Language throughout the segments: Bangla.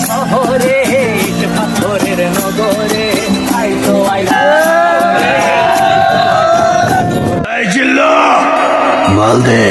শহরে ইট পাথরের নগরে আইতো আইলা মালদে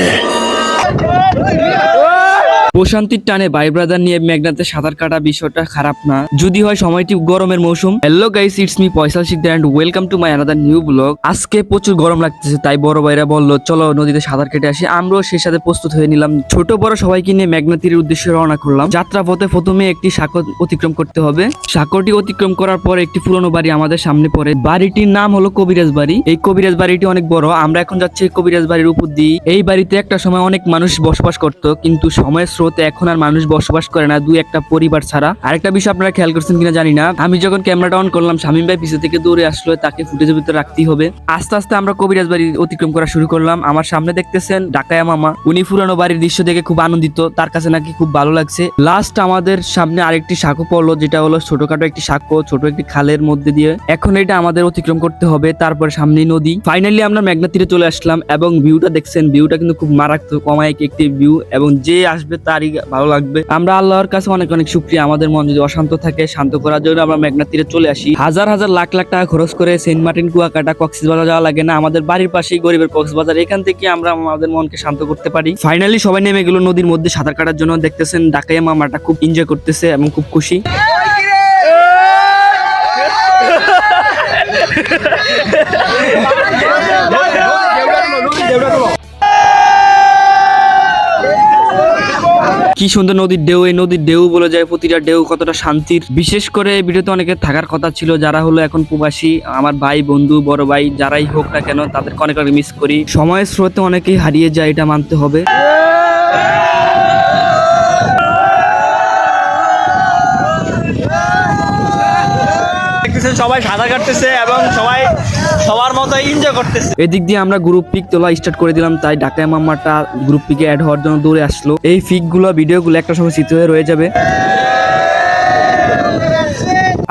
প্রশান্তির টানে ভাই ব্রাদার নিয়ে মেঘনাতে সাঁতার কাটা বিষয়টা খারাপ না, যদি হয় সময়টি গরমের মৌসুম। Hello guys, it's me Poysal Sikdar and welcome to my another new blog. আজকে প্রচুর গরম লাগতেছে, তাই বড় ভাইরা বললো চলো নদীতে সাঁতার কেটে আসি। আমরাও সেই সাথে প্রস্তুত হয়ে নিলাম। ছোট বড় সবাইকে নিয়ে মেঘনা তীরের উদ্দেশ্যে রওনা করলাম। যাত্রা পথে প্রথমে একটি সাঁকো অতিক্রম করতে হবে। সাঁকোটি অতিক্রম করার পর একটি পুরনো বাড়ি আমাদের সামনে পড়ে। বাড়িটির নাম হলো কবিরাজ বাড়ি। এই কবিরাজ বাড়িটি অনেক বড়। আমরা এখন যাচ্ছি কবিরাজ বাড়ির উপর দিয়ে। এই বাড়িতে একটা সময় অনেক মানুষ বসবাস করত, কিন্তু সময়ের স্রোতে এখন আর মানুষ বসবাস করে না, দুই একটা পরিবার ছাড়া। আরেকটা বিষয় আপনারা খেয়াল করছেন কিনা জানি না, আমি যখন ক্যামেরাটা অন করলাম শামীম ভাই পিছু থেকে দৌড়ে আসলো, তাকে ফুটেজের ভিতরে রাখতেই হবে। আস্তে আস্তে আমরা কবিরাজ বাড়ি অতিক্রম করা শুরু করলাম। আমার সামনে দেখতেছেন ডাকায়া মামা, উনি পুরানো বাড়ির দৃশ্য দেখে খুব আনন্দিত, তার কাছে নাকি খুব ভালো লাগছে। লাস্ট আমাদের সামনে আরেকটি সাঁকো পড়লো, যেটা হলো ছোটখাটো একটি সাঁকো, ছোট একটি খালের মধ্যে দিয়ে। এখন এটা আমাদের অতিক্রম করতে হবে, তারপরে সামনেই নদী। ফাইনালি আমরা মেঘনা তীরে চলে আসলাম এবং ভিউটা দেখছেন, ভিউটা কিন্তু খুব মারাত্মক অমায়িক একটি ভিউ এবং যে আসবে তারই ভালো লাগবে। আমরা আল্লাহর কাছে অনেক অনেক শুকরিয়া, আমাদের মন যদি অশান্ত থাকে শান্ত করার জন্য আমরা মেঘনা তীরে চলে আসি। হাজার হাজার লাখ লাখ টাকা খরচ করে সেন্ট মার্টিন, কুয়াকাটা, কক্সবাজার যাওয়া লাগে না, আমাদের বাড়ির পাশেই গরিবের কক্সবাজার, এখান থেকে আমরা আমাদের মনকে শান্ত করতে পারি। ফাইনালি সবাই নেমে গেল নদীর মধ্যে সাঁতার কাটার জন্য। দেখতেছেন ডাকাইয়া মামাটা খুব এনজয় করতেছে এবং খুব খুশি। কি সুন্দর নদীর ঢেউ, এই নদীর ঢেউ বলে যায় প্রতিটা ঢেউ কতটা শান্তির। বিশেষ করে এই ভিডিওতে অনেকের থাকার কথা ছিল, যারা হলো এখন প্রবাসী, আমার ভাই বন্ধু বড় ভাই যারাই হোক না কেন, তাদেরকে অনেক অনেক মিস করি। সময়ের স্রোতে অনেকেই হারিয়ে যায়, এটা মানতে হবে। সবাই সাঁতার কাটতেছে এবং সবাই সবার মতো এনজয় করতেছে। এদিক দিয়ে আমরা গ্রুপ পিক তোলা স্টার্ট করে দিলাম, তাই ডাকায়া মামাটা গ্রুপ পিকে অ্যাড হওয়ার জন্য দৌড়ে আসলো। এই পিক গুলো ভিডিও গুলো একটা সময় স্মৃতি হয়ে রয়ে যাবে।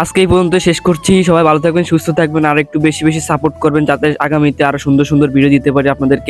আজকে এই পর্যন্ত শেষ করছি। সবাই ভালো থাকবেন, সুস্থ থাকবেন, আর একটু বেশি বেশি সাপোর্ট করবেন, যাতে আগামীতে আরো সুন্দর সুন্দর ভিডিও দিতে পারি আপনাদেরকে।